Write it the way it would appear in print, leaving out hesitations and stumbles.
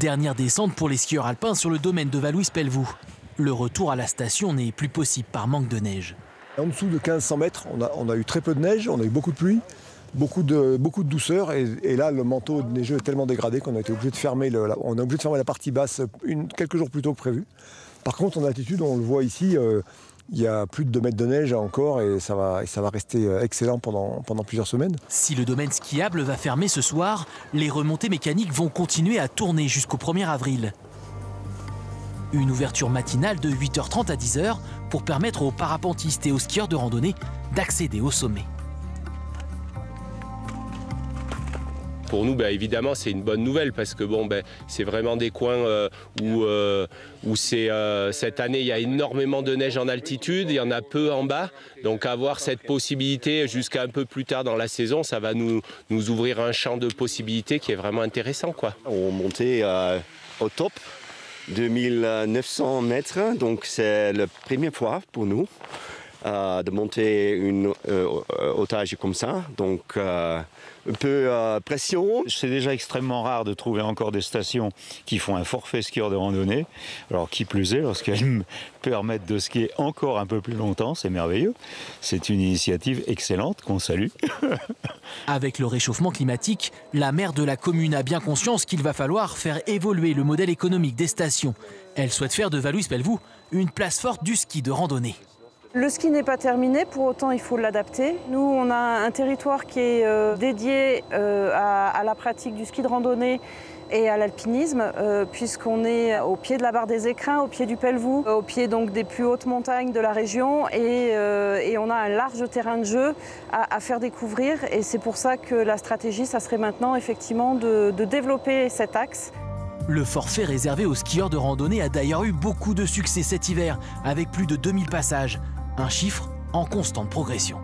Dernière descente pour les skieurs alpins sur le domaine de Vallouise-Pelvoux. Le retour à la station n'est plus possible par manque de neige. En dessous de 1500 mètres, on a eu très peu de neige, on a eu beaucoup de pluie, beaucoup de douceur. Et là, le manteau neigeux est tellement dégradé qu'on a été obligé de fermer, la partie basse quelques jours plus tôt que prévu. Par contre, en altitude, on le voit ici, il y a plus de 2 mètres de neige encore et ça va rester excellent pendant plusieurs semaines. Si le domaine skiable va fermer ce soir, les remontées mécaniques vont continuer à tourner jusqu'au 1er avril. Une ouverture matinale de 8h30 à 10h pour permettre aux parapentistes et aux skieurs de randonnée d'accéder au sommet. Pour nous, évidemment, c'est une bonne nouvelle parce que c'est vraiment des coins où cette année, il y a énormément de neige en altitude, il y en a peu en bas. Donc avoir cette possibilité jusqu'à un peu plus tard dans la saison, ça va nous ouvrir un champ de possibilités qui est vraiment intéressant, quoi. On montait au top, 2900 mètres, donc c'est la première fois pour nous de monter une otage comme ça. Donc un peu pression. C'est déjà extrêmement rare de trouver encore des stations qui font un forfait skieur de randonnée. Alors qui plus est, lorsqu'elles me permettent de skier encore un peu plus longtemps, c'est merveilleux. C'est une initiative excellente qu'on salue. Avec le réchauffement climatique, la maire de la commune a bien conscience qu'il va falloir faire évoluer le modèle économique des stations. Elle souhaite faire de Vallouise-Pelvoux une place forte du ski de randonnée. Le ski n'est pas terminé, pour autant il faut l'adapter. Nous, on a un territoire qui est dédié à la pratique du ski de randonnée et à l'alpinisme, puisqu'on est au pied de la barre des Écrins, au pied du Pelvoux, au pied donc des plus hautes montagnes de la région, et on a un large terrain de jeu à faire découvrir. Et c'est pour ça que la stratégie, ça serait maintenant effectivement de développer cet axe. Le forfait réservé aux skieurs de randonnée a d'ailleurs eu beaucoup de succès cet hiver, avec plus de 2000 passages. Un chiffre en constante progression.